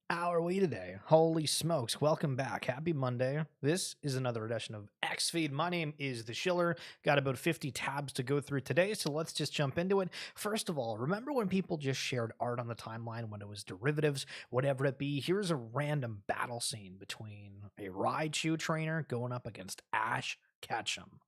How are we today? Holy smokes. Welcome back. Happy Monday. This is another edition of XFeed. My name is The Schiller. Got about 50 tabs to go through today, so let's just jump into it. First of all, remember when people just shared art on the timeline when it was derivatives, whatever it be? Here's a random battle scene between a Raichu trainer going up against Ash Ketchum.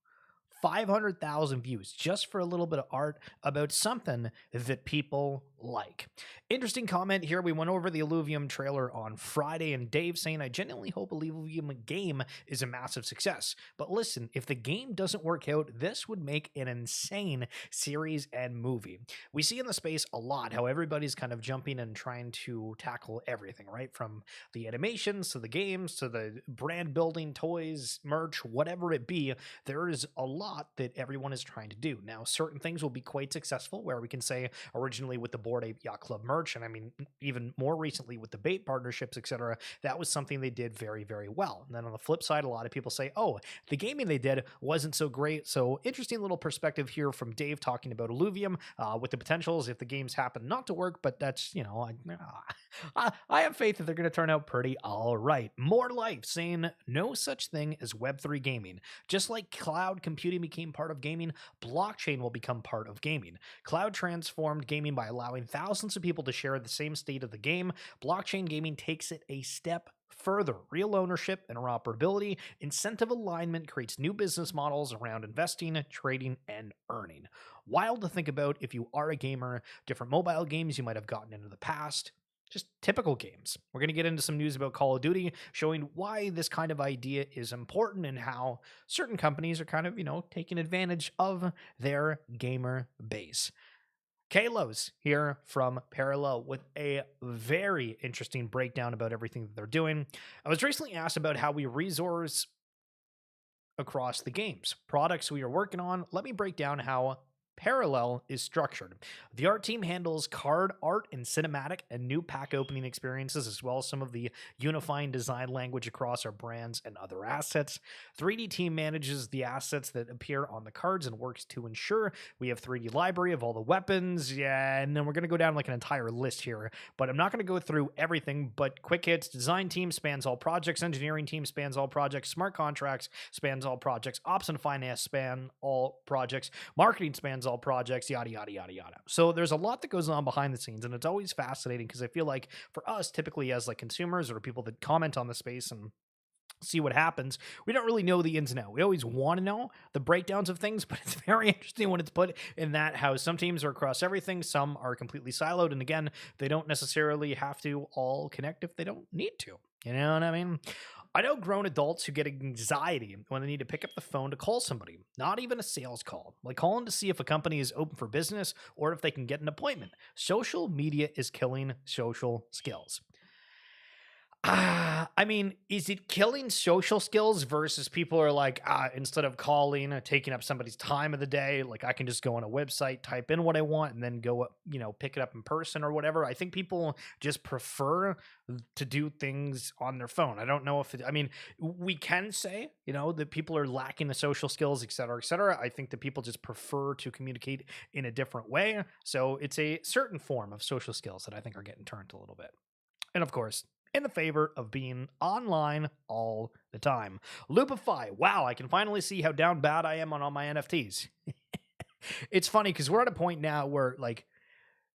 500,000 views just for a little bit of art about something that people like. Interesting comment here. We went over the Illuvium trailer on Friday, and Dave saying, I genuinely hope Illuvium game is a massive success. But listen, if the game doesn't work out, this would make an insane series and movie. We see in the space a lot how everybody's kind of jumping and trying to tackle everything, right? From the animations to the games to the brand building, toys, merch, whatever it be. There is a lot that everyone is trying to do. Now, certain things will be quite successful, where we can say originally with the Bored Ape Yacht Club merch, and I mean, even more recently with the bait partnerships, etc., that was something they did very, very well. And then on the flip side, a lot of people say, oh, the gaming they did wasn't so great. So interesting little perspective here from Dave talking about Illuvium with the potentials if the games happen not to work, but that's, I have faith that they're going to turn out pretty all right. More Life saying no such thing as Web3 gaming. Just like cloud computing became part of gaming, blockchain will become part of gaming. Cloud transformed gaming by allowing thousands of people to share the same state of the game. Blockchain gaming takes it a step further. Real ownership, interoperability, incentive alignment creates new business models around investing, trading, and earning. Wild to think about if you are a gamer, different mobile games you might have gotten into the past. Just typical games. We're going to get into some news about Call of Duty, showing why this kind of idea is important and how certain companies are kind of, taking advantage of their gamer base. Kalos here from Parallel with a very interesting breakdown about everything that they're doing. I was recently asked about how we resource across the games, products we are working on. Let me break down how Parallel is structured. The art team handles card art and cinematic and new pack opening experiences, as well as some of the unifying design language across our brands and other assets. 3D team manages the assets that appear on the cards and works to ensure we have 3D library of all the weapons. Yeah, and then we're going to go down like an entire list here, but I'm not going to go through everything. But quick hits: design team spans all projects, engineering team spans all projects, smart contracts spans all projects, ops and finance span all projects, marketing spans all projects, yada yada yada yada. So there's a lot that goes on behind the scenes, and it's always fascinating because I feel like for us, typically as like consumers or people that comment on the space and see what happens, we don't really know the ins and outs. We always want to know the breakdowns of things, but it's very interesting when it's put in that how some teams are across everything, some are completely siloed, and again, they don't necessarily have to all connect if they don't need to. You know what I mean? I know grown adults who get anxiety when they need to pick up the phone to call somebody, not even a sales call, like calling to see if a company is open for business or if they can get an appointment. Social media is killing social skills. I mean, is it killing social skills versus people are like, instead of calling or taking up somebody's time of the day, like I can just go on a website, type in what I want, and then go, pick it up in person or whatever. I think people just prefer to do things on their phone. I don't know if we can say, that people are lacking the social skills, et cetera, et cetera. I think that people just prefer to communicate in a different way. So it's a certain form of social skills that I think are getting turned a little bit. And of course, in the favor of being online all the time. Loopify. Wow, I can finally see how down bad I am on all my NFTs. It's funny because we're at a point now where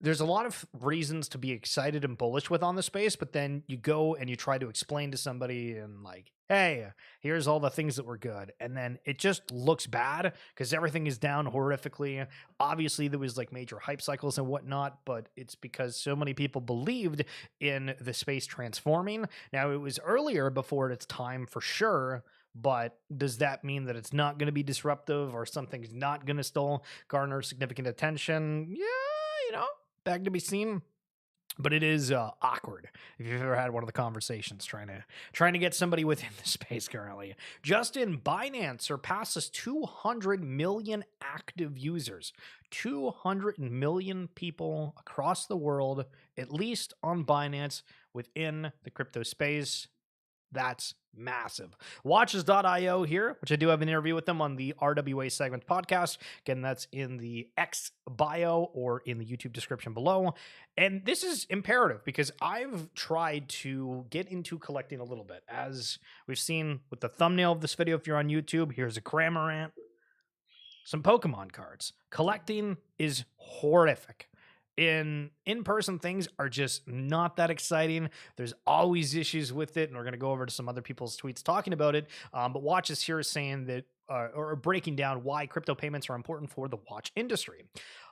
there's a lot of reasons to be excited and bullish with on the space, but then you go and you try to explain to somebody and hey, here's all the things that were good. And then it just looks bad because everything is down horrifically. Obviously, there was major hype cycles and whatnot, but it's because so many people believed in the space transforming. Now, it was earlier before its time for sure, but does that mean that it's not going to be disruptive or something's not going to still garner significant attention? Yeah, back to be seen. But it is awkward if you've ever had one of the conversations trying to get somebody within the space currently. Justin, Binance surpasses 200 million active users. 200 million people across the world, at least on Binance, within the crypto space. That's massive. Watches.io here, which I do have an interview with them on the RWA segment podcast. Again, that's in the X bio or in the YouTube description below. And this is imperative because I've tried to get into collecting a little bit. As we've seen with the thumbnail of this video, if you're on YouTube, here's a Cramorant, some Pokemon cards. Collecting is horrific. In-person things are just not that exciting. There's always issues with it, and we're going to go over to some other people's tweets talking about it. But Watches here is saying that, or breaking down why crypto payments are important for the watch industry.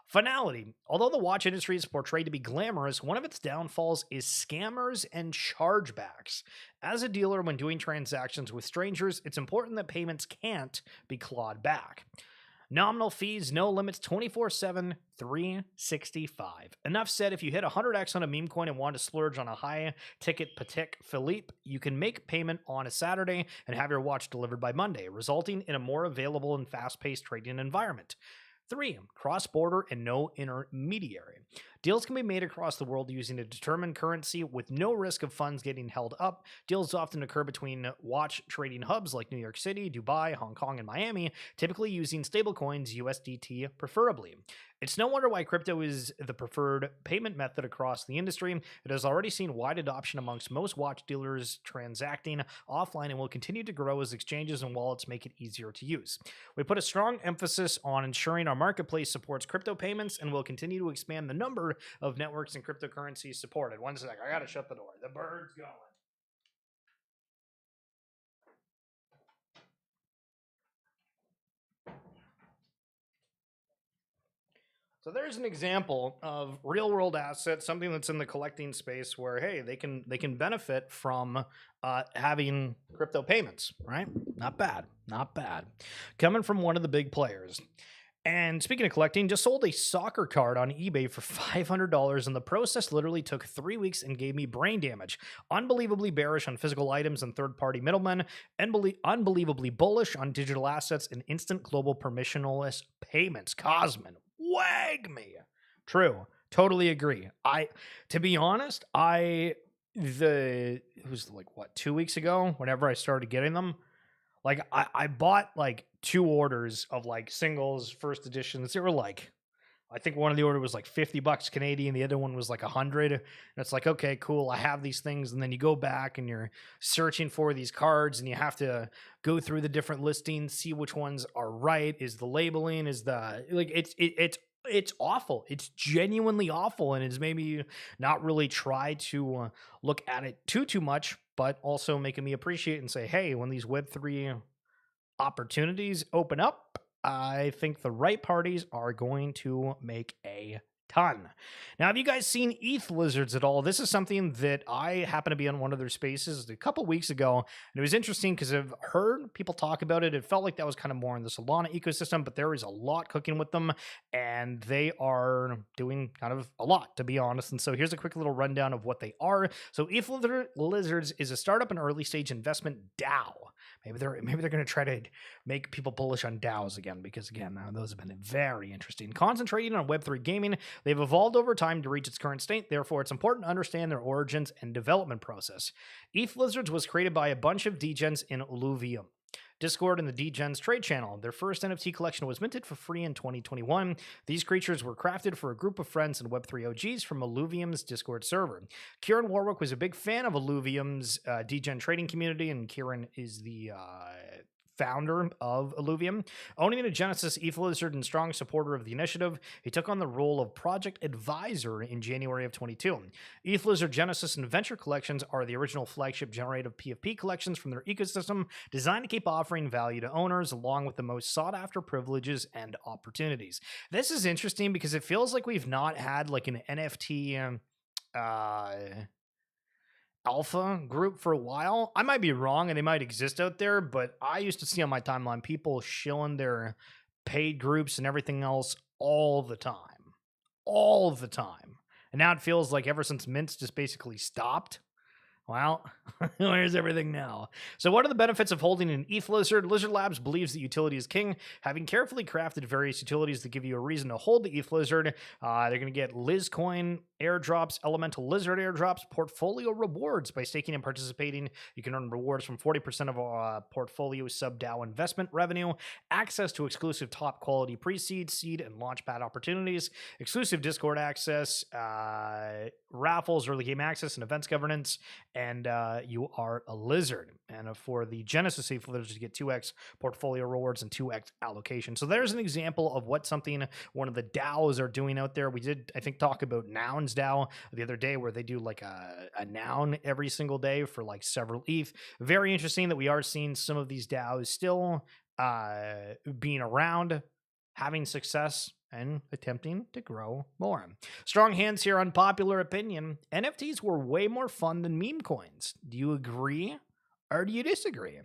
Finality. Although the watch industry is portrayed to be glamorous, one of its downfalls is scammers and chargebacks. As a dealer, when doing transactions with strangers, it's important that payments can't be clawed back. Nominal fees, no limits, 24/7, 365. Enough said, if you hit 100x on a meme coin and want to splurge on a high-ticket Patek Philippe, you can make payment on a Saturday and have your watch delivered by Monday, resulting in a more available and fast-paced trading environment. 3. Cross-border and no intermediary. Deals can be made across the world using a determined currency with no risk of funds getting held up. Deals often occur between watch trading hubs like New York City, Dubai, Hong Kong, and Miami, typically using stablecoins, USDT preferably. It's no wonder why crypto is the preferred payment method across the industry. It has already seen wide adoption amongst most watch dealers transacting offline and will continue to grow as exchanges and wallets make it easier to use. We put a strong emphasis on ensuring our marketplace supports crypto payments and will continue to expand the number of networks and cryptocurrencies supported. One sec, I gotta shut the door. The bird's going. So there's an example of real world assets, something that's in the collecting space where, hey, they can benefit from having crypto payments, right? Not bad, not bad. Coming from one of the big players. And speaking of collecting, just sold a soccer card on eBay for $500, and the process literally took 3 weeks and gave me brain damage. Unbelievably bearish on physical items and third-party middlemen, unbelievably bullish on digital assets and instant global permissionless payments. Cosmin, wag me. True, totally agree. To be honest, it was like, what, 2 weeks ago, whenever I started getting them, like, I bought, like, 2 orders of, like, singles, first editions. They were, like, I think one of the order was, like, $50 Canadian. The other one was, like, 100. And it's like, okay, cool. I have these things. And then you go back and you're searching for these cards and you have to go through the different listings, see which ones are right. Is the labeling, it's awful. It's genuinely awful. And it's made me not really try to look at it too much, but also making me appreciate and say, hey, when these Web3 opportunities open up, I think the right parties are going to make a ton. Now, have you guys seen ETH lizards at all? This is something that I happen to be on one of their spaces a couple weeks ago, and it was interesting because I've heard people talk about it. It felt like that was kind of more in the Solana ecosystem, but there is a lot cooking with them, and they are doing kind of a lot, to be honest. And so here's a quick little rundown of what they are. So ETH lizards is a startup and early stage investment DAO. Maybe they're going to try to make people bullish on DAOs again, because again, those have been very interesting. Concentrating on Web3 gaming, they've evolved over time to reach its current state. Therefore, it's important to understand their origins and development process. ETH Lizards was created by a bunch of degens in Illuvium Discord and the Degens trade channel. Their first NFT collection was minted for free in 2021. These creatures were crafted for a group of friends and Web3 OGs from Illuvium's Discord server. Kieran Warwick was a big fan of Illuvium's Degen trading community, and Kieran is the founder of Illuvium. Owning a Genesis ETH Lizard and strong supporter of the initiative, he took on the role of project advisor in January of 22. ETH Lizard Genesis and Venture collections are the original flagship generative PFP collections from their ecosystem, designed to keep offering value to owners along with the most sought-after privileges and opportunities. This is interesting because it feels like we've not had like an NFT alpha group for a while. I might be wrong and they might exist out there, but I used to see on my timeline people shilling their paid groups and everything else all the time. And now it feels like ever since Mint's just basically stopped, well, where's everything now? So what are the benefits of holding an ETH Lizard? Lizard Labs believes that utility is king, having carefully crafted various utilities that give you a reason to hold the ETH Lizard. They're going to get Lizcoin airdrops, elemental lizard airdrops, portfolio rewards. By staking and participating, you can earn rewards from 40% of portfolio sub DAO investment revenue, access to exclusive top quality pre-seed, seed, and launchpad opportunities, exclusive Discord access, raffles, early game access, and events governance. And you are a lizard. And for the Genesis safe lizards, you get 2x portfolio rewards and 2x allocation. So there's an example of what something one of the DAOs are doing out there. We did, I think, talk about Noun's DAO the other day, where they do like a noun every single day for like several ETH. Very interesting that we are seeing some of these DAOs still being around, having success, and attempting to grow more. Strong hands here. Unpopular opinion: NFTs were way more fun than meme coins. Do you agree or do you disagree?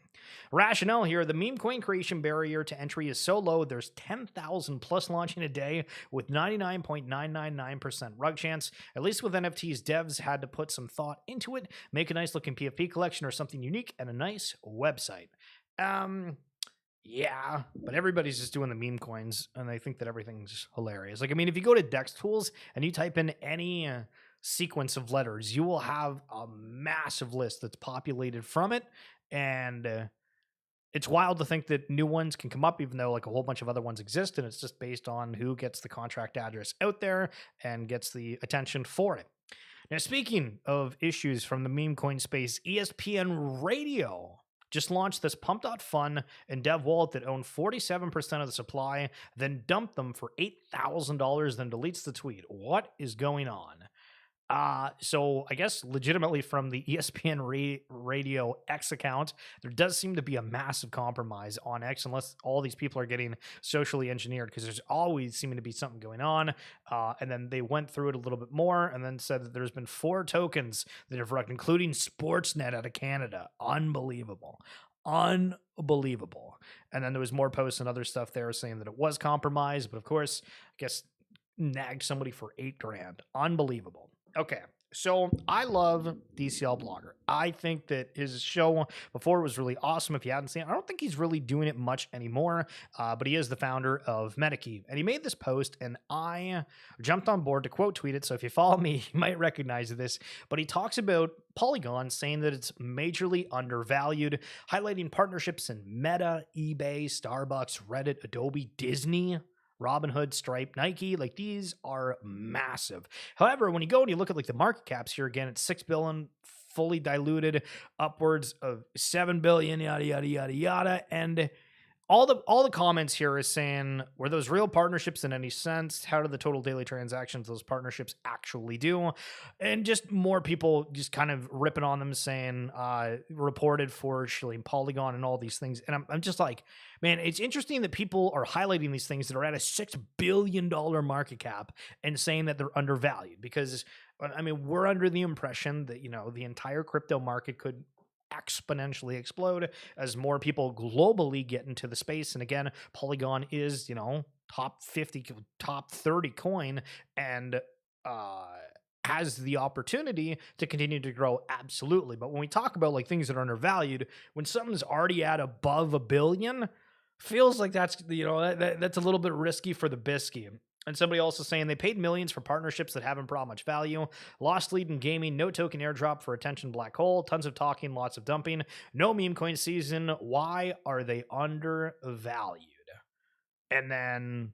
Rationale here: the meme coin creation barrier to entry is so low, there's 10,000 plus launching a day with 99.999% rug chance. At least with NFTs, devs had to put some thought into it, make a nice looking PFP collection or something unique, and a nice website. Yeah, but everybody's just doing the meme coins, and they think that everything's hilarious. Like, I mean, if you go to Dex Tools and you type in any sequence of letters, you will have a massive list that's populated from it, and it's wild to think that new ones can come up, even though like a whole bunch of other ones exist, and it's just based on who gets the contract address out there and gets the attention for it. Now, speaking of issues from the meme coin space, ESPN Radio just launched this Pump.Fun and dev wallet that owned 47% of the supply, then dumped them for $8,000, then deletes the tweet. What is going on? So I guess legitimately from the ESPN Radio X account, there does seem to be a massive compromise on X, unless all these people are getting socially engineered, because there's always seeming to be something going on. And then they went through it a little bit more and then said that there's been 4 tokens that have wrecked, including Sportsnet out of Canada. Unbelievable. And then there was more posts and other stuff there saying that it was compromised, but of course, I guess nagged somebody for $8,000. Unbelievable. Okay, so I love DCL Blogger. I think that his show before was really awesome. If you hadn't seen it, I don't think he's really doing it much anymore, but he is the founder of Medikey. And he made this post, and I jumped on board to quote tweet it. So if you follow me, you might recognize this. But he talks about Polygon, saying that it's majorly undervalued, highlighting partnerships in Meta, eBay, Starbucks, Reddit, Adobe, Disney, Robinhood, Stripe, Nike. Like, these are massive. However, when you go and you look at like the market caps here, again, it's 6 billion fully diluted, upwards of 7 billion, yada yada yada yada. And all the comments here is saying, were those real partnerships in any sense? How do the total daily transactions those partnerships actually do? And just more people just kind of ripping on them, saying reported for shilling Polygon and all these things. And I'm just like, man, it's interesting that people are highlighting these things that are at a $6 billion market cap and saying that they're undervalued, because I mean, we're under the impression that, you know, the entire crypto market could exponentially explode as more people globally get into the space. And again, Polygon is, you know, top 50, top 30 coin, and has the opportunity to continue to grow. Absolutely. But when we talk about like things that are undervalued, when something's already at above $1 billion, feels like that's, you know, that's a little bit risky for the biscuit. And somebody also saying they paid millions for partnerships that haven't brought much value. Lost lead in gaming, no token airdrop for attention black hole, tons of talking, lots of dumping, no meme coin season. Why are they undervalued? And then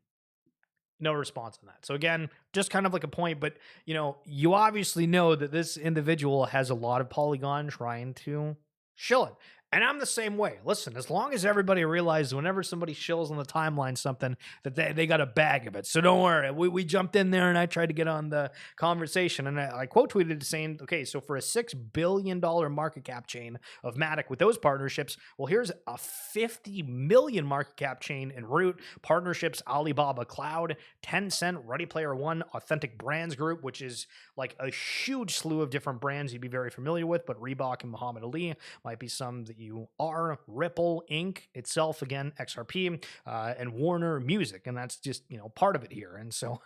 no response on that. So again, just kind of like a point, but you know, you obviously know that this individual has a lot of Polygon trying to shill it. And I'm the same way. Listen, as long as everybody realizes whenever somebody shills on the timeline something, that they got a bag of it. So don't worry. We jumped in there and I tried to get on the conversation. And I quote tweeted saying, okay, so for a $6 billion market cap chain of Matic with those partnerships, well, here's a 50 million market cap chain in Root, partnerships, Alibaba Cloud, Tencent, Ready Player One, Authentic Brands Group, which is like a huge slew of different brands you'd be very familiar with, but Reebok and Muhammad Ali might be some that you are. Ripple Inc. itself, again, XRP, and Warner Music, and that's just, you know, part of it here. And so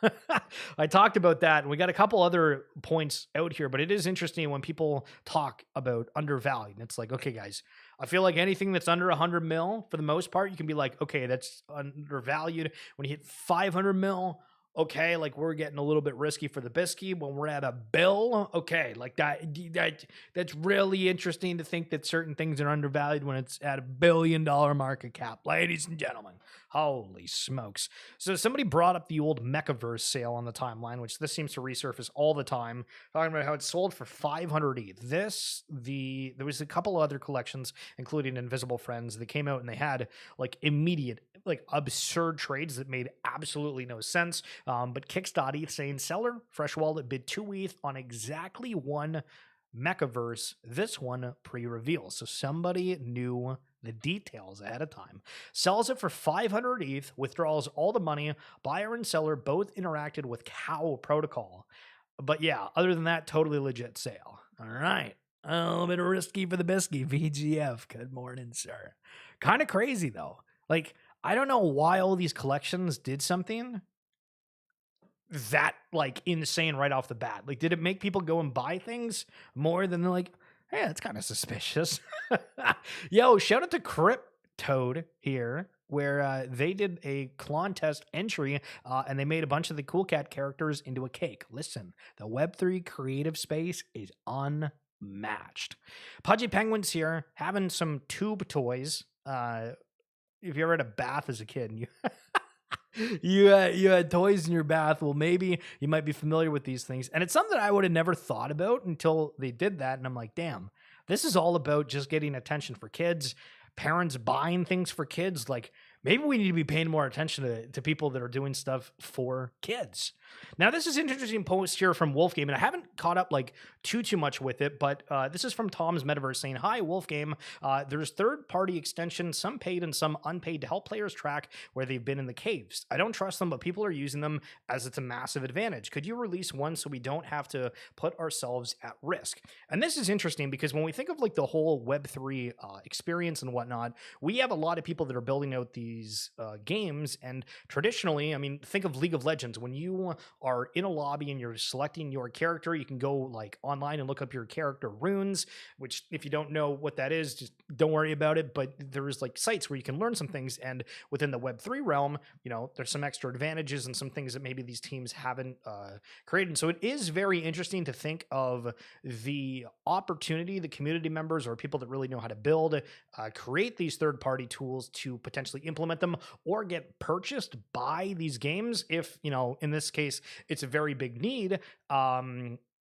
I talked about that, and we got a couple other points out here, but it is interesting when people talk about undervalued. It's like, okay, guys, I feel like anything that's under 100 mil, for the most part, you can be like, okay, that's undervalued. When you hit 500 mil, okay, like we're getting a little bit risky for the biscuit when we're at a bill. Okay, like that's really interesting to think that certain things are undervalued when it's at $1 billion market cap, ladies and gentlemen. Holy smokes. So somebody brought up the old Mechaverse sale on the timeline, which this seems to resurface all the time, talking about how it sold for 500 ETH. There was a couple other collections, including Invisible Friends, that came out and they had like immediate, like absurd trades that made absolutely no sense. But Kickstarter saying seller, Fresh Wallet bid 2 ETH on exactly one Mechaverse, this one pre-reveal. So somebody knew the details ahead of time. Sells it for 500 ETH, withdraws all the money. Buyer and seller both interacted with Cow Protocol. But yeah, other than that, totally legit sale. All right. A little bit risky for the biscuit. VGF. Good morning, sir. Kind of crazy, though. Like, I don't know why all these collections did something that like insane right off the bat. Like, did it make people go and buy things more than like, hey, that's kind of suspicious? Yo, shout out to Cryptoad here, where they did a contest entry and they made a bunch of the Cool Cat characters into a cake. Listen, the Web3 creative space is unmatched. Pudgy Penguins here having some tube toys. If you ever had a bath as a kid and you you had toys in your bath, well, maybe you might be familiar with these things. And it's something that I would have never thought about until they did that. And I'm like, damn, this is all about just getting attention for kids, parents buying things for kids. Like, maybe we need to be paying more attention to people that are doing stuff for kids. Now, this is an interesting post here from Wolf Game, and I haven't caught up like too much with it, but this is from Tom's Metaverse saying, "Hi, Wolf Game. There's third-party extensions, some paid and some unpaid, to help players track where they've been in the caves. I don't trust them, but people are using them as it's a massive advantage. Could you release one so we don't have to put ourselves at risk?" And this is interesting because when we think of like the whole Web3 experience and whatnot, we have a lot of people that are building out these games, and traditionally, I mean, think of League of Legends. When you are in a lobby and you're selecting your character, you can go like online and look up your character runes, which if you don't know what that is, just don't worry about it. But there's like sites where you can learn some things, and within the Web3 realm, you know, there's some extra advantages and some things that maybe these teams haven't created. So it is very interesting to think of the opportunity the community members or people that really know how to build create these third-party tools to potentially implement them or get purchased by these games if, you know, in this case it's a very big need.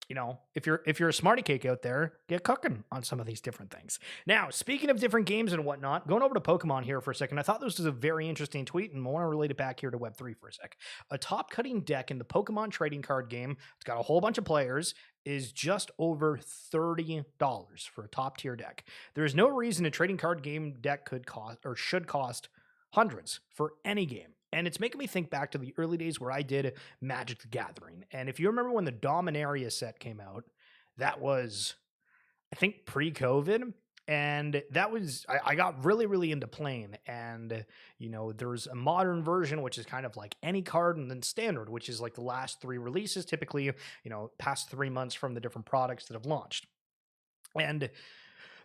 You know, if you're a smarty cake out there, get cooking on some of these different things. Now, speaking of different games and whatnot, going over to Pokemon here for a second, I thought this was a very interesting tweet, and I want to relate it back here to Web3 for a sec. A top-cutting deck in the Pokemon trading card game, it's got a whole bunch of players, is just over $30 for a top-tier deck. There is no reason a trading card game deck could cost or should cost hundreds for any game. And it's making me think back to the early days where I did Magic the Gathering. And if you remember when the Dominaria set came out, that was, I think, pre-COVID. And that was, I got really into playing. And, you know, there's a modern version, which is kind of like any card, and then standard, which is like the last 3 releases, typically, you know, past 3 months from the different products that have launched. And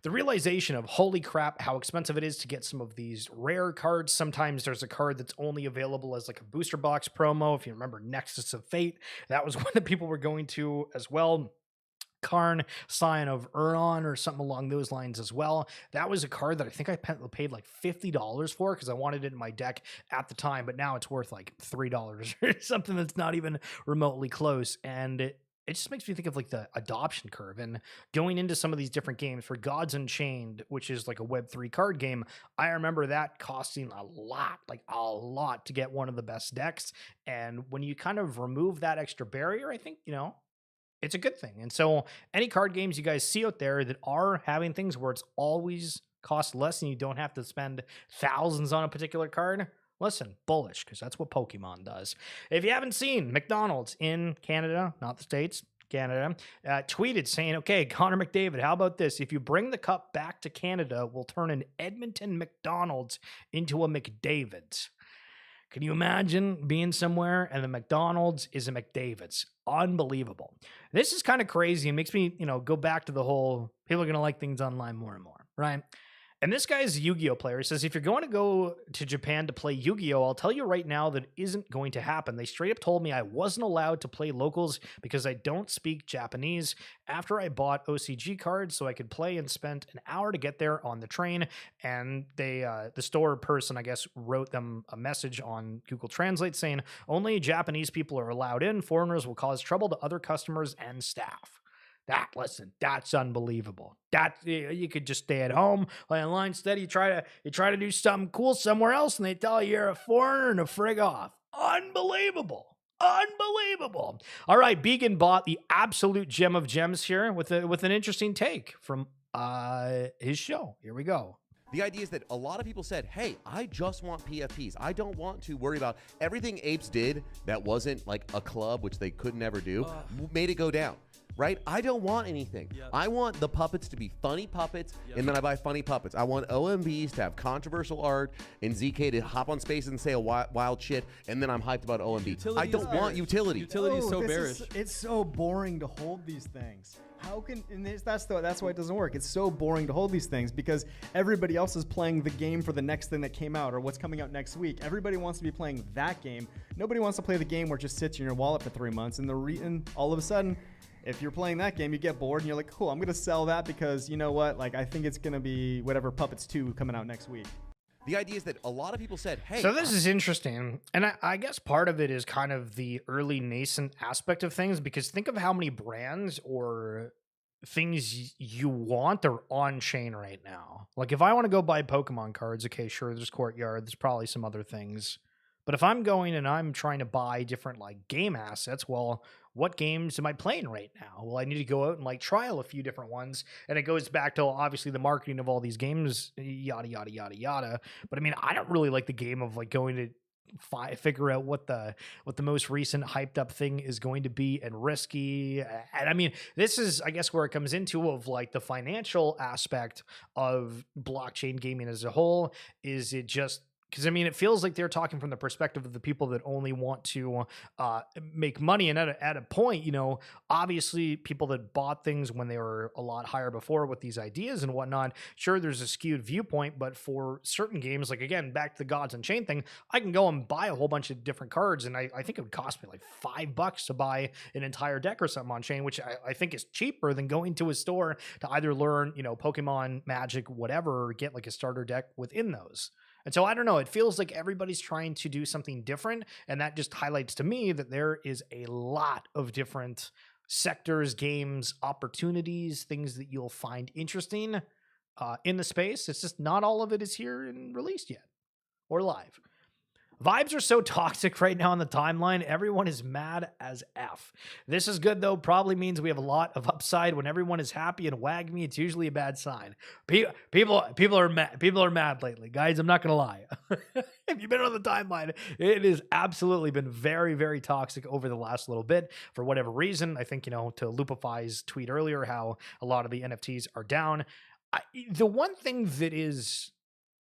the realization of, holy crap, how expensive it is to get some of these rare cards. Sometimes there's a card that's only available as like a booster box promo. If you remember Nexus of Fate, that was one that people were going to as well. Karn, Scion of Uron, or something along those lines as well. That was a card that I think I paid like $50 for because I wanted it in my deck at the time, but now it's worth like $3 or something that's not even remotely close. And it just makes me think of like the adoption curve and going into some of these different games. For Gods Unchained, which is like a Web3 card game, I remember that costing a lot to get one of the best decks. And when you kind of remove that extra barrier, I think, you know, it's a good thing. And so any card games you guys see out there that are having things where it's always cost less and you don't have to spend thousands on a particular card, listen, bullish, because that's what Pokemon does. If you haven't seen, McDonald's in Canada, not the States, Canada, tweeted saying, okay, Connor McDavid, how about this? If you bring the cup back to Canada, we'll turn an Edmonton McDonald's into a McDavid's. Can you imagine being somewhere and the McDonald's is a McDavid's? Unbelievable. This is kind of crazy and makes me, you know, go back to the whole, people are going to like things online more and more, right? And this guy's a Yu-Gi-Oh player. He says, if you're going to go to Japan to play Yu-Gi-Oh, I'll tell you right now that isn't going to happen. They straight up told me I wasn't allowed to play locals because I don't speak Japanese. After I bought OCG cards so I could play and spent an hour to get there on the train. And the store person, I guess, wrote them a message on Google Translate saying only Japanese people are allowed in. Foreigners will cause trouble to other customers and staff. Listen, that's unbelievable. That you could just stay at home, play online steady. You try to do something cool somewhere else, and they tell you you're a foreigner and to frig off. Unbelievable. Unbelievable. All right, Began bought the absolute gem of gems here with an interesting take from his show. Here we go. The idea is that a lot of people said, hey, I just want PFPs. I don't want to worry about everything Apes did that wasn't like a club, which they could never do, made it go down. Right? I don't want anything. Yep. I want the puppets to be funny puppets, and then I buy funny puppets. I want OMBs to have controversial art, and ZK to hop on space and say a wild shit, and then I'm hyped about OMB. Utility I don't want utility. Utility is so bearish. It's so boring to hold these things. How can that's why it doesn't work. It's so boring to hold these things because everybody else is playing the game for the next thing that came out or what's coming out next week. Everybody wants to be playing that game. Nobody wants to play the game where it just sits in your wallet for 3 months, and all of a sudden, if you're playing that game, you get bored and you're like, cool, I'm going to sell that because you know what? Like, I think it's going to be whatever Puppets 2 coming out next week. The idea is that a lot of people said, hey. So this is interesting. And I guess part of it is kind of the early nascent aspect of things because think of how many brands or things you want are on chain right now. Like if I want to go buy Pokemon cards, okay, sure, there's Courtyard, there's probably some other things. But if I'm going and I'm trying to buy different like game assets, well, what games am I playing right now? Well, I need to go out and like trial a few different ones. And it goes back to obviously the marketing of all these games, yada, yada, yada, yada. But I mean, I don't really like the game of like going to figure out what the most recent hyped up thing is going to be and risky. And I mean, this is, I guess, where it comes into of like the financial aspect of blockchain gaming as a whole. Is it just, because I mean, it feels like they're talking from the perspective of the people that only want to make money. And at a point, you know, obviously people that bought things when they were a lot higher before with these ideas and whatnot, sure, there's a skewed viewpoint. But for certain games, like again, back to the Gods Unchained thing, I can go and buy a whole bunch of different cards. And I think it would cost me like $5 to buy an entire deck or something on chain, which I think is cheaper than going to a store to either learn, you know, Pokemon, Magic, whatever, or get like a starter deck within those. And so I don't know, it feels like everybody's trying to do something different. And that just highlights to me that there is a lot of different sectors, games, opportunities, things that you'll find interesting in the space. It's just not all of it is here and released yet or live. Vibes are so toxic right now on the timeline. Everyone is mad as F. This is good, though. Probably means we have a lot of upside. When everyone is happy and wag me, it's usually a bad sign. People are mad. People are mad lately, guys. I'm not gonna lie. If you've been on the timeline, it has absolutely been very, very toxic over the last little bit for whatever reason. I think, you know, to Lupify's tweet earlier, how a lot of the NFTs are down. The one thing that is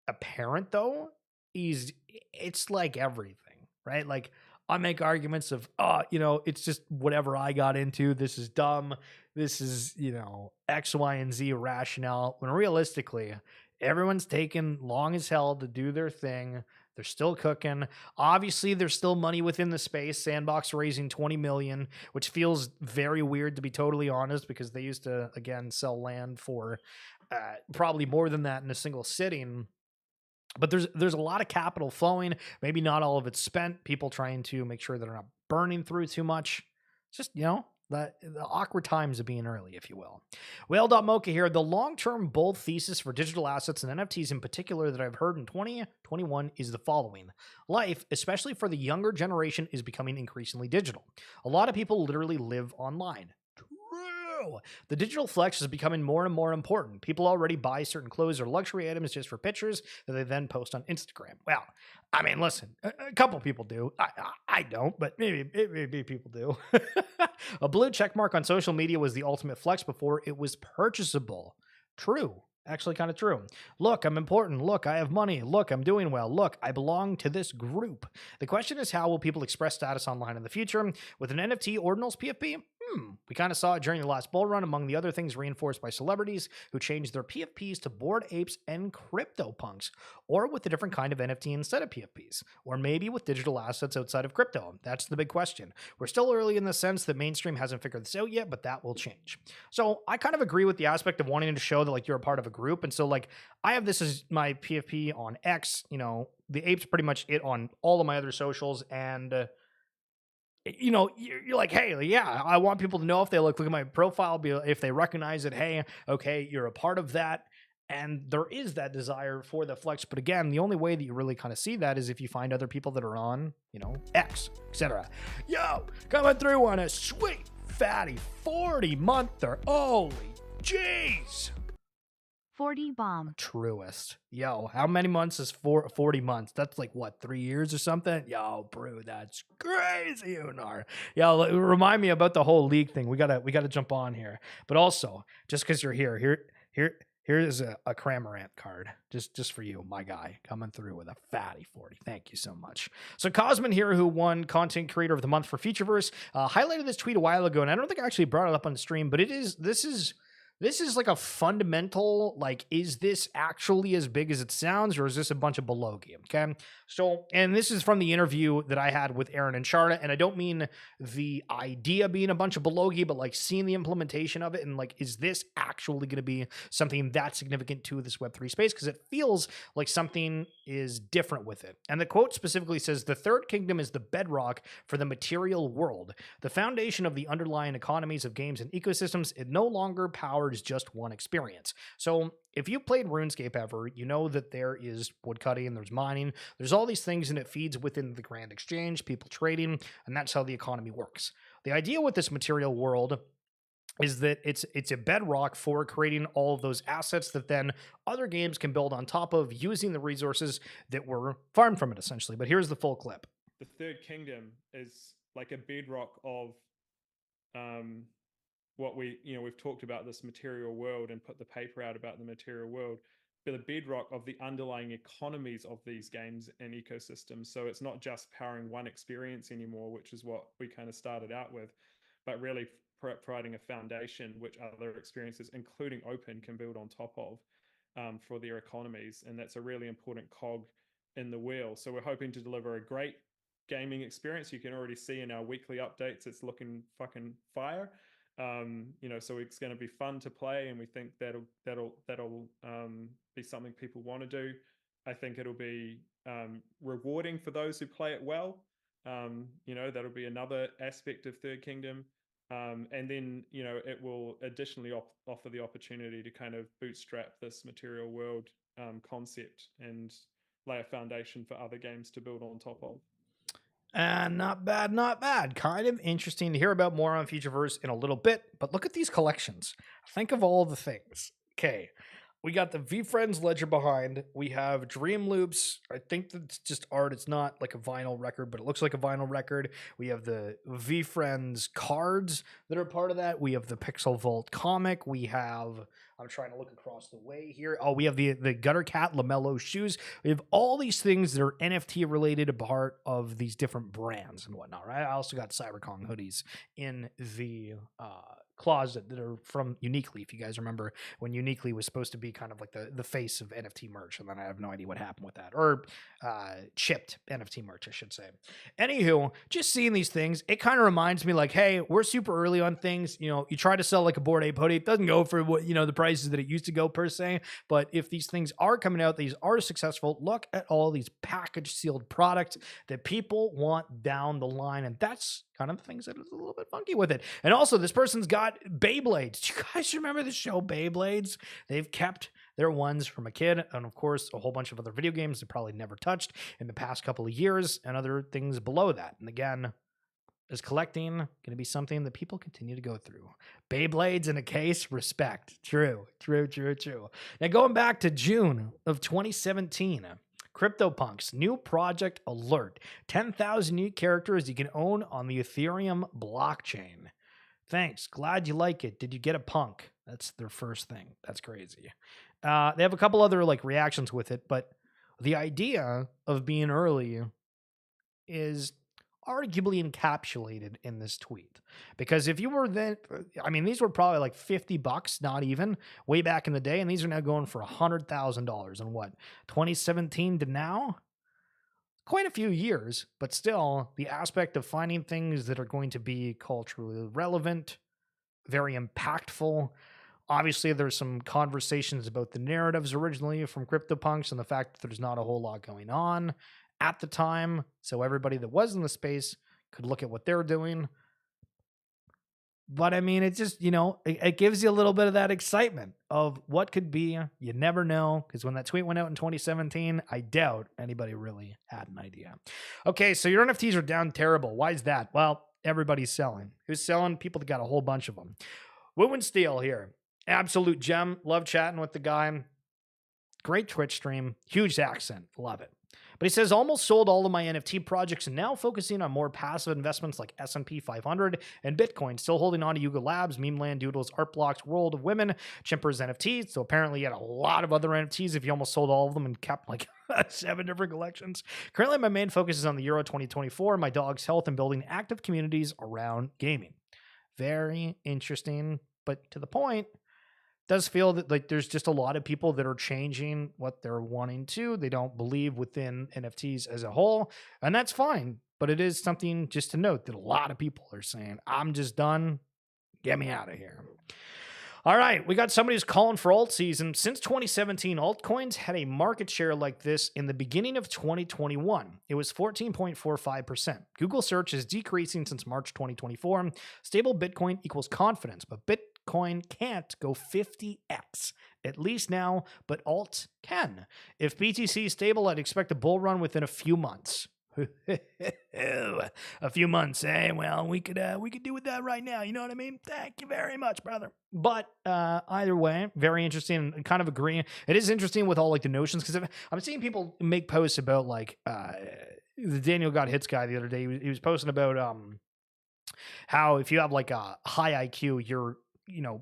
apparent, though, is it's like everything, right? Like I make arguments of, you know, it's just whatever I got into. This is dumb. This is, you know, X, Y, and Z rationale. When realistically, everyone's taken long as hell to do their thing. They're still cooking. Obviously, there's still money within the space. Sandbox raising 20 million, which feels very weird to be totally honest, because they used to, again, sell land for probably more than that in a single sitting. But there's a lot of capital flowing. Maybe not all of it's spent. People trying to make sure they're not burning through too much. It's just, you know, the awkward times of being early, if you will. Whale.mocha here. The long-term bull thesis for digital assets and NFTs in particular that I've heard in 2021 is the following. Life, especially for the younger generation, is becoming increasingly digital. A lot of people literally live online. The digital flex is becoming more and more important. People already buy certain clothes or luxury items just for pictures that they then post on Instagram. Well, I mean, listen, a couple people do. I don't, but maybe people do. A blue check mark on social media was the ultimate flex before it was purchasable. True. Actually kind of true. Look, I'm important. Look, I have money. Look, I'm doing well. Look, I belong to this group. The question is, how will people express status online in the future? With an NFT, Ordinals, PFP? We kind of saw it during the last bull run, among the other things reinforced by celebrities who changed their PFPs to Bored Apes and CryptoPunks, or with a different kind of NFT instead of PFPs, or maybe with digital assets outside of crypto. That's the big question. We're still early in the sense that mainstream hasn't figured this out yet, but that will change. So I kind of agree with the aspect of wanting to show that like you're a part of a group. And so like I have this as my PFP on X, the ape's pretty much it on all of my other socials. And you're like, hey, yeah, I want people to know if they look at my profile, if they recognize that, hey, okay, you're a part of that. And there is that desire for the flex. But again, the only way that you really kind of see that is if you find other people that are on, X, etc. Yo, coming through on a sweet, fatty 40-monther. Holy jeez. 40 bomb. Truest. Yo, how many months is 40 months? That's like what, 3 years or something? Yo, bro, that's crazy, Unar. Yo, remind me about the whole league thing. We gotta jump on here. But also, just because you're here's a Cramorant card. Just for you, my guy, coming through with a fatty 40. Thank you so much. So Cosmin here, who won Content Creator of the Month for Featureverse, highlighted this tweet a while ago, and I don't think I actually brought it up on the stream, but this is like a fundamental, like, is this actually as big as it sounds, or is this a bunch of balogi? Okay. So, and this is from the interview that I had with Aaron and Sharda. And I don't mean the idea being a bunch of balogi, but like seeing the implementation of it. And like, is this actually going to be something that significant to this Web3 space? Because it feels like something is different with it. And the quote specifically says, "The third kingdom is the bedrock for the material world, the foundation of the underlying economies of games and ecosystems. It no longer powers just one experience." So if you played RuneScape ever, you know that there is woodcutting, there's mining, there's all these things, and it feeds within the grand exchange, people trading, and that's how the economy works. The idea with this material world is that it's a bedrock for creating all of those assets that then other games can build on top of, using the resources that were farmed from it, essentially. But here's the full clip. The third kingdom is like a bedrock of what we've talked about, this material world, and put the paper out about the material world, but the bedrock of the underlying economies of these games and ecosystems. So it's not just powering one experience anymore, which is what we kind of started out with, but really providing a foundation which other experiences, including open, can build on top of for their economies. And that's a really important cog in the wheel. So we're hoping to deliver a great gaming experience. You can already see in our weekly updates, it's looking fucking fire. So it's going to be fun to play, and we think that'll be something people want to do. I think it'll be rewarding for those who play it well. That'll be another aspect of Third Kingdom. And then, it will additionally offer the opportunity to kind of bootstrap this material world concept and lay a foundation for other games to build on top of. Not bad, not bad. Kind of interesting to hear about more on Featureverse in a little bit, but look at these collections. Think of all the things. Okay, we got the VFriends ledger behind. We have Dream Loops. I think that's just art. It's not like a vinyl record, but it looks like a vinyl record. We have the VFriends cards that are part of that. We have the Pixel Vault comic. We have, I'm trying to look across the way here. Oh, we have the Gutter Cat LaMelo shoes. We have all these things that are NFT related, a part of these different brands and whatnot, right? I also got CyberKong hoodies in the closet that are from Uniquely. If you guys remember when Uniquely was supposed to be kind of like the face of NFT merch, and then I have no idea what happened with that, or chipped NFT merch, I should say. Anywho, just seeing these things, it kind of reminds me like, hey, we're super early on things. You try to sell like a Bored Ape hoodie, it doesn't go for what the prices that it used to go per se. But if these things are coming out, these are successful, look at all these packaged sealed products that people want down the line, and that's kind of the things that is a little bit funky with it. And also, this person's got Beyblades. Do you guys remember the show Beyblades? They've kept their ones from a kid, and of course, a whole bunch of other video games they probably never touched in the past couple of years, and other things below that. And again, is collecting going to be something that people continue to go through? Beyblades in a case, respect. True. Now, going back to June of 2017, CryptoPunks, new project alert. 10,000 unique characters you can own on the Ethereum blockchain. Thanks. Glad you like it. Did you get a punk? That's their first thing. That's crazy. They have a couple other reactions with it, but the idea of being early is arguably encapsulated in this tweet. Because if you were then, I mean, these were probably like $50, not even, way back in the day, and these are now going for $100,000 in what, 2017 to now? Quite a few years, but still, the aspect of finding things that are going to be culturally relevant, very impactful. Obviously, there's some conversations about the narratives originally from CryptoPunks and the fact that there's not a whole lot going on at the time. So everybody that was in the space could look at what they're doing. But I mean, it's just, it gives you a little bit of that excitement of what could be. You never know. Because when that tweet went out in 2017, I doubt anybody really had an idea. Okay, so your NFTs are down terrible. Why is that? Well, everybody's selling. Who's selling? People that got a whole bunch of them. Woo and Steel here. Absolute gem. Love chatting with the guy. Great Twitch stream. Huge accent. Love it. But he says, almost sold all of my NFT projects and now focusing on more passive investments like S&P 500 and Bitcoin. Still holding on to Yuga Labs, Meme Land, Doodles, Art Blocks, World of Women, Chimpers NFTs. So apparently he had a lot of other NFTs if you almost sold all of them and kept like 7 different collections. Currently my main focus is on the Euro 2024, my dog's health, and building active communities around gaming. Very interesting, but to the point. Does feel that like there's just a lot of people that are changing what they're wanting to. They don't believe within NFTs as a whole, and that's fine. But it is something just to note that a lot of people are saying, I'm just done. Get me out of here. All right, we got somebody who's calling for alt season. Since 2017, altcoins had a market share like this in the beginning of 2021. It was 14.45%. Google search is decreasing since March 2024. Stable Bitcoin equals confidence, but Bitcoin can't go 50x, at least now, but alt can. If BTC is stable, I'd expect a bull run within a few months. A few months, eh? Well, we could do with that right now. You know what I mean? Thank you very much, brother. But either way, very interesting and kind of agreeing. It is interesting with all like the notions because I'm seeing people make posts about like the Daniel Got Hits guy the other day. He was posting about how if you have like a high IQ, your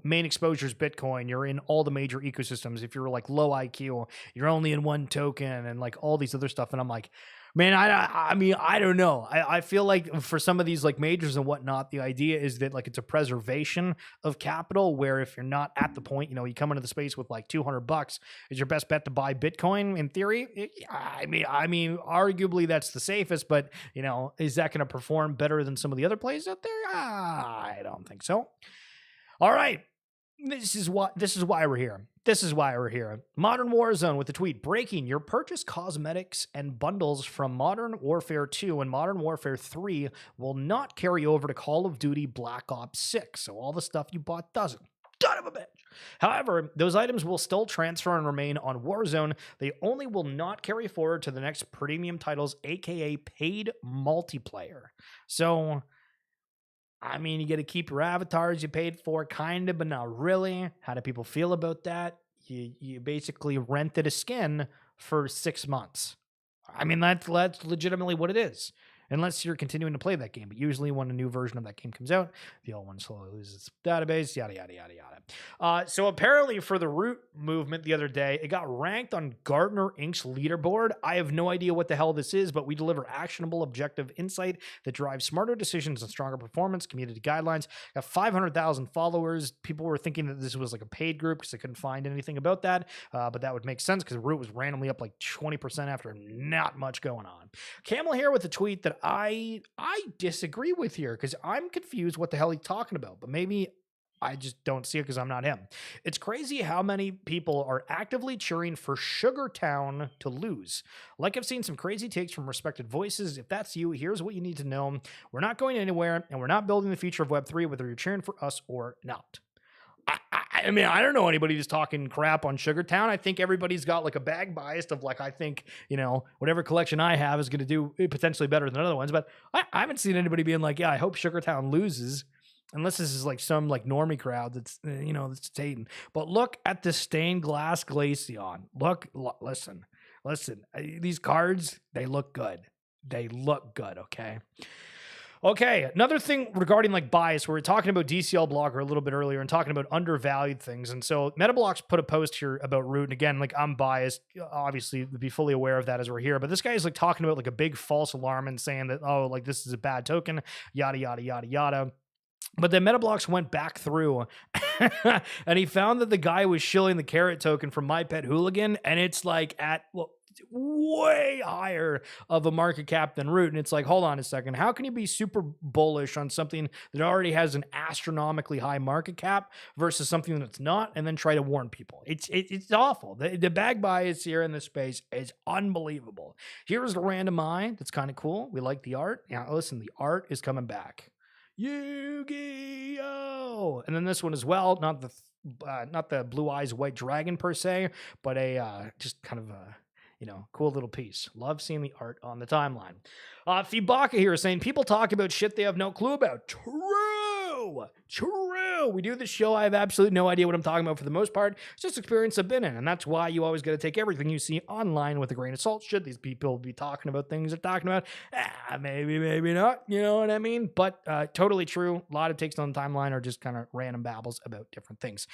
main exposure is Bitcoin. You're in all the major ecosystems. If you're like low IQ, you're only in one token and like all these other stuff. And I'm like, man, I mean, I don't know. I feel like for some of these like majors and whatnot, the idea is that like it's a preservation of capital where if you're not at the point, you come into the space with like $200 is your best bet to buy Bitcoin in theory. I mean, arguably that's the safest, but is that going to perform better than some of the other plays out there? I don't think so. All right. This is why we're here. Modern Warzone with the tweet, breaking: your purchase cosmetics and bundles from Modern Warfare 2 and Modern Warfare 3 will not carry over to Call of Duty Black Ops 6. So all the stuff you bought doesn't. Son of a bitch. However, those items will still transfer and remain on Warzone. They only will not carry forward to the next premium titles, aka paid multiplayer. So I mean, you get to keep your avatars you paid for, kind of, but not really. How do people feel about that? You basically rented a skin for 6 months. I mean, that's legitimately what it is. Unless you're continuing to play that game. But usually when a new version of that game comes out, the old one slowly loses its database, yada, yada, yada, yada. So apparently for the Root movement the other day, it got ranked on Gartner Inc.'s leaderboard. I have no idea what the hell this is, but we deliver actionable, objective insight that drives smarter decisions and stronger performance, community guidelines. Got 500,000 followers. People were thinking that this was like a paid group because they couldn't find anything about that. But that would make sense because Root was randomly up like 20% after not much going on. Camel here with a tweet that I disagree with here because I'm confused what the hell he's talking about, but maybe I just don't see it because I'm not him. It's crazy how many people are actively cheering for Sugartown to lose. Like I've seen some crazy takes from respected voices. If that's you, here's what you need to know. We're not going anywhere and we're not building the future of Web3, whether you're cheering for us or not. I mean, I don't know anybody who's talking crap on Sugartown. I think everybody's got like a bag biased of like, I think, whatever collection I have is going to do potentially better than other ones. But I haven't seen anybody being like, yeah, I hope Sugartown loses. Unless this is like some like normie crowd that's, that's hating. But look at the stained glass Glaceon. Listen. These cards, they look good. Okay. Okay, another thing regarding like bias, we were talking about DCL Blogger a little bit earlier and talking about undervalued things. And so Metablox put a post here about Root. And again, like I'm biased, obviously be fully aware of that as we're here. But this guy is like talking about like a big false alarm and saying that, oh, like this is a bad token, yada, yada, yada, yada. But then Metablox went back through and he found that the guy was shilling the carrot token from My Pet Hooligan. And it's like at, well, way higher of a market cap than Root. And it's like, hold on a second. How can you be super bullish on something that already has an astronomically high market cap versus something that's not, and then try to warn people? It's awful. The bag bias here in this space is unbelievable. Here's the random eye. That's kind of cool. We like the art. Yeah, listen, the art is coming back. Yu-Gi-Oh! And then this one as well. Not the blue eyes white dragon per se, but a just kind of a, you know, cool little piece. Love seeing the art on the timeline. Fibaka here is saying people talk about shit they have no clue about. True. We do this show. I have absolutely no idea what I'm talking about for the most part. It's just experience I've been in. And that's why you always got to take everything you see online with a grain of salt. Should these people be talking about things they're talking about? Maybe, maybe not. You know what I mean? But totally true. A lot of takes on the timeline are just kind of random babbles about different things.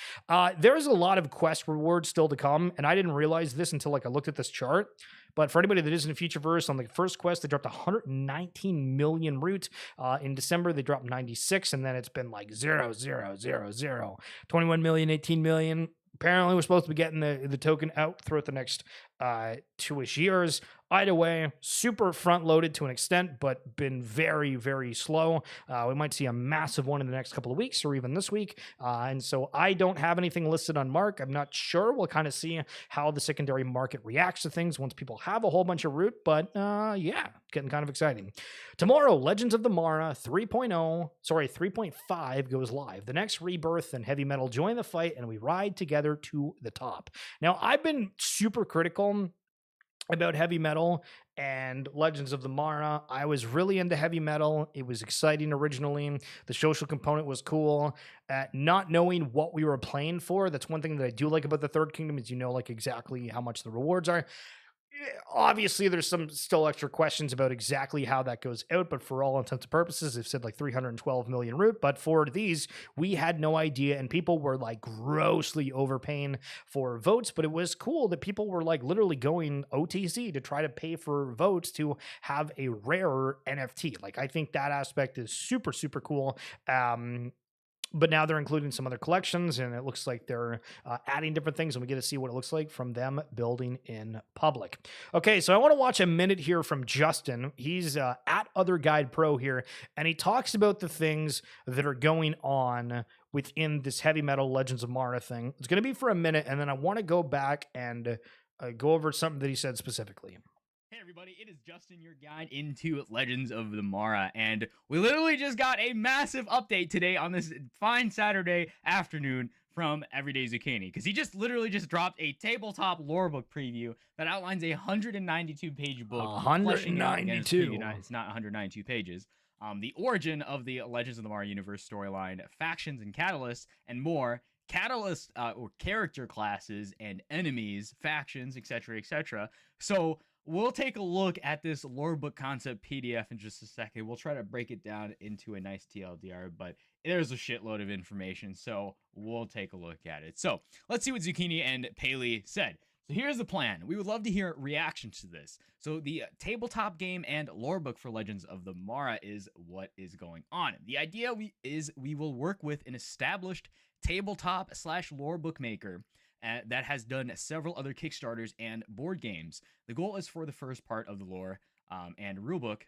There's a lot of quest rewards still to come. And I didn't realize this until like I looked at this chart. But for anybody that isn't a Futureverse, on the first quest, they dropped 119 million root. In December, they dropped 96, and then it's been like 0, 0, 0, 0. 21 million, 18 million. Apparently, we're supposed to be getting the token out throughout the next 2-ish years. Either way, super front-loaded to an extent, but been very, very slow. We might see a massive one in the next couple of weeks or even this week. And so I don't have anything listed on Mark. I'm not sure. We'll kind of see how the secondary market reacts to things once people have a whole bunch of root. But yeah, getting kind of exciting. Tomorrow, Legends of the Mara 3.5 goes live. The next rebirth and heavy metal join the fight, and we ride together to the top. Now, I've been super critical about heavy metal and Legends of the Mara. I was really into heavy metal. It was exciting originally. The social component was cool. Not knowing what we were playing for, that's one thing that I do like about the Third Kingdom is you know like exactly how much the rewards are. Obviously, there's some still extra questions about exactly how that goes out, but for all intents and purposes, they've said like 312 million root. But for these, we had no idea, and people were like grossly overpaying for votes. But it was cool that people were like literally going OTC to try to pay for votes to have a rarer NFT. Like, I think that aspect is super, super cool. But now they're including some other collections, and it looks like they're adding different things, and we get to see what it looks like from them building in public. Okay, so I want to watch a minute here from Justin. He's at Other Guide Pro here, and he talks about the things that are going on within this heavy metal Legends of Mara thing. It's going to be for a minute, and then I want to go back and go over something that he said specifically. Hey everybody, it is Justin, your guide into Legends of the Mara, and we literally just got a massive update today on this fine Saturday afternoon from Everyday Zucchini, because he literally just dropped a tabletop lore book preview that outlines a 192-page book. 192. It's not 192 pages. The origin of the Legends of the Mara universe storyline, factions and catalysts, and more. Catalyst or character classes and enemies, factions, etc., etc. So we'll take a look at this lore book concept PDF in just a second. We'll try to break it down into a nice TLDR, but there's a shitload of information, so we'll take a look at it. So let's see what Zucchini and Paley said. So here's the plan. We would love to hear reactions to this. So the tabletop game and lore book for Legends of the Mara is what is going on. The idea is we will work with an established tabletop/lore bookmaker that has done several other Kickstarters and board games. The goal is for the first part of the lore and rulebook.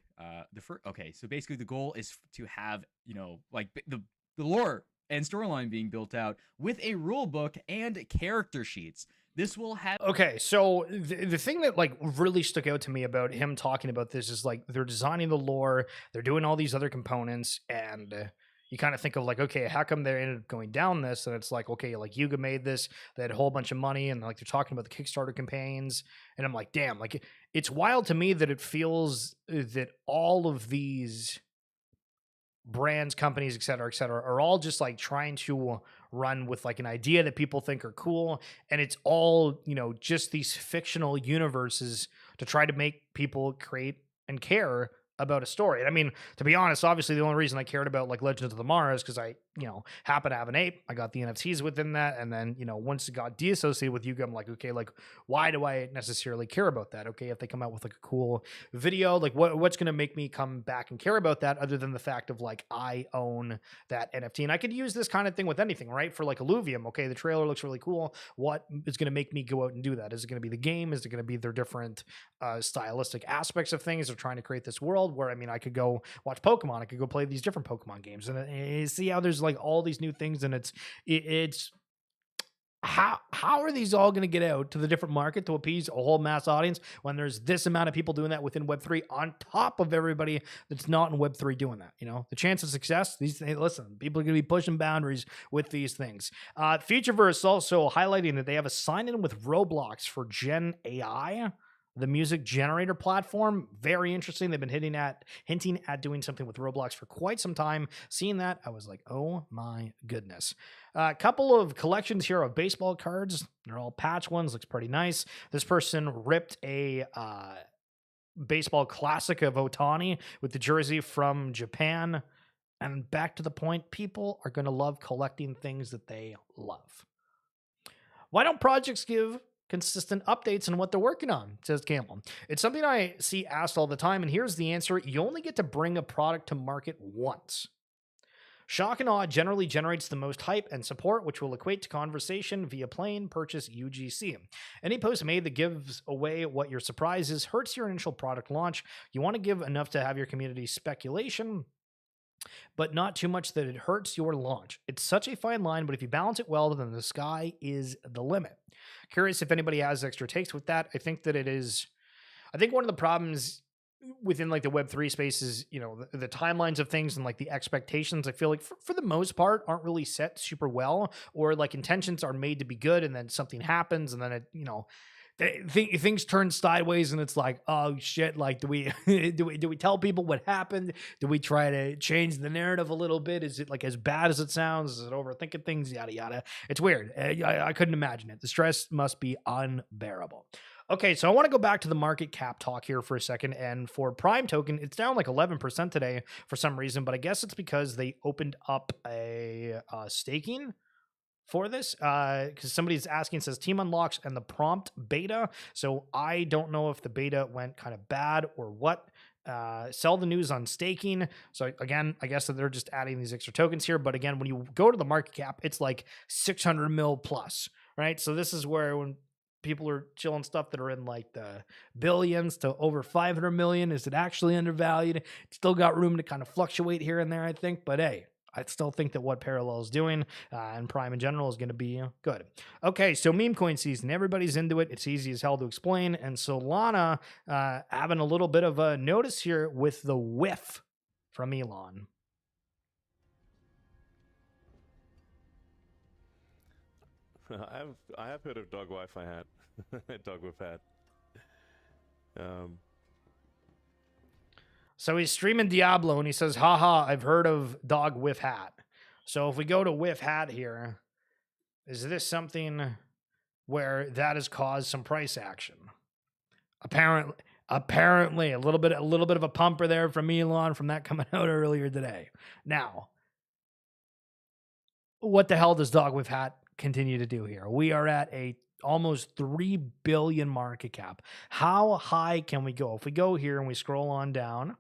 Okay, so basically the goal is to have, you know, like the lore and storyline being built out with a rulebook and character sheets. This will have... Okay, so the thing that like really stuck out to me about him talking about this is like they're designing the lore, they're doing all these other components, and you kind of think of like, okay, how come they ended up going down this? And it's like, okay, like Yuga made this, they had a whole bunch of money, and like they're talking about the Kickstarter campaigns, and I'm like, damn, like it's wild to me that it feels that all of these brands, companies, et cetera, are all just like trying to run with like an idea that people think are cool. And it's all, you know, just these fictional universes to try to make people create and care about a story. And I mean, to be honest, obviously the only reason I cared about like Legends of the Mara is because I, happen to have an ape. I got the NFTs within that. And then, once it got deassociated with Yuga, I'm like, okay, like why do I necessarily care about that? Okay, if they come out with like a cool video, like what's going to make me come back and care about that other than the fact of like I own that NFT? And I could use this kind of thing with anything, right? For like Illuvium, okay, the trailer looks really cool. What is going to make me go out and do that? Is it going to be the game? Is it going to be their different stylistic aspects of things? They're trying to create this world where, I mean, I could go watch Pokemon. I could go play these different Pokemon games and see how there's like all these new things. And it's how are these all going to get out to the different market to appease a whole mass audience when there's this amount of people doing that within Web3 on top of everybody that's not in Web3 doing that? The chance of success, listen, people are going to be pushing boundaries with these things. Futureverse also highlighting that they have a sign-in with Roblox for Gen AI, the music generator platform. Very interesting. They've been hinting at doing something with Roblox for quite some time. Seeing that, I was like, oh my goodness. A couple of collections here of baseball cards. They're all patch ones. Looks pretty nice. This person ripped a baseball classic of Otani with the jersey from Japan. And back to the point, people are going to love collecting things that they love. Why don't projects give consistent updates on what they're working on, says Campbell. It's something I see asked all the time, and here's the answer. You only get to bring a product to market once. Shock and awe generally generates the most hype and support, which will equate to conversation via plain purchase UGC. Any post made that gives away what your surprise is hurts your initial product launch. You want to give enough to have your community speculation, but not too much that it hurts your launch. It's such a fine line, but if you balance it well, then the sky is the limit. Curious if anybody has extra takes with that. I think one of the problems within like the Web3 space is, the timelines of things and like the expectations, I feel like for the most part aren't really set super well, or like intentions are made to be good and then something happens and then it, things turn sideways and it's like, oh shit, like do we tell people what happened? Do we try to change the narrative a little bit? Is it like as bad as it sounds? Is it overthinking things? Yada yada. It's weird. I couldn't imagine it. The stress must be unbearable. Okay, so I want to go back to the market cap talk here for a second. And for Prime token, it's down like 11% today for some reason, but I guess it's because they opened up a staking for this, because somebody's asking, says team unlocks and the prompt beta. So I don't know if the beta went kind of bad or what. Sell the news on staking. So again, I guess that they're just adding these extra tokens here. But again, when you go to the market cap, it's like 600 mil plus, right? So this is where when people are chilling stuff that are in like the billions to over 500 million, is it actually undervalued? It's still got room to kind of fluctuate here and there, I think. But hey, I still think that what Parallel is doing and Prime in general is going to be good. Okay, so meme coin season. Everybody's into it. It's easy as hell to explain. And Solana having a little bit of a notice here with the whiff from Elon. I have heard of dog Wi-Fi hat, dog with hat. So he's streaming Diablo and he says, haha, I've heard of dog whiff hat. So if we go to whiff hat here, is this something where that has caused some price action? Apparently a little bit of a pumper there from Elon from that coming out earlier today. Now, what the hell does dog whiff hat continue to do here? We are at a almost 3 billion market cap. How high can we go? If we go here and we scroll on down,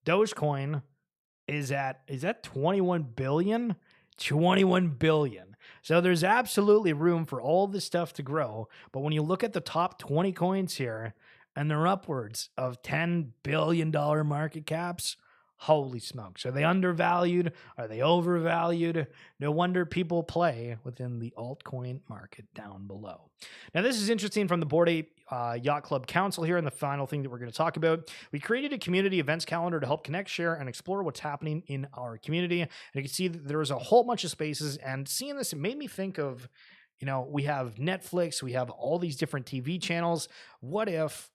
Dogecoin is that 21 billion? 21 billion. So there's absolutely room for all this stuff to grow. But when you look at the top 20 coins here, and they're upwards of $10 billion market caps, holy smokes. Are they undervalued? Are they overvalued? No wonder people play within the altcoin market down below. Now, this is interesting from the Bored Ape Yacht Club Council here, and the final thing that we're going to talk about. We created a community events calendar to help connect, share, and explore what's happening in our community. And you can see that there's a whole bunch of spaces, and seeing this, it made me think of, we have Netflix, we have all these different TV channels. What if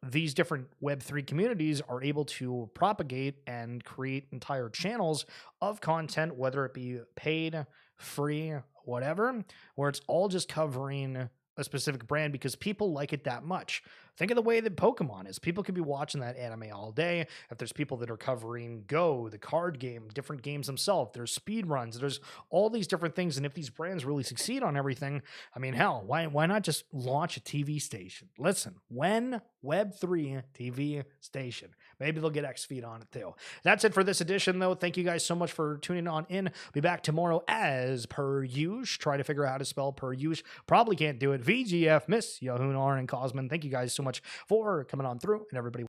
these different Web3 communities are able to propagate and create entire channels of content, whether it be paid, free, whatever, where it's all just covering a specific brand because people like it that much. Think of the way that Pokemon is. People could be watching that anime all day. If there's people that are covering Go, the card game, different games themselves, there's speed runs, there's all these different things. And if these brands really succeed on everything, I mean, hell, why not just launch a TV station? Listen, when Web3 TV station, maybe they'll get XFeed on it too. That's it for this edition, though. Thank you guys so much for tuning on in. Be back tomorrow as per usual. Try to figure out how to spell per usual. Probably can't do it. VGF, Miss Yahunar and Cosman. Thank you guys so much for coming on through, and everybody.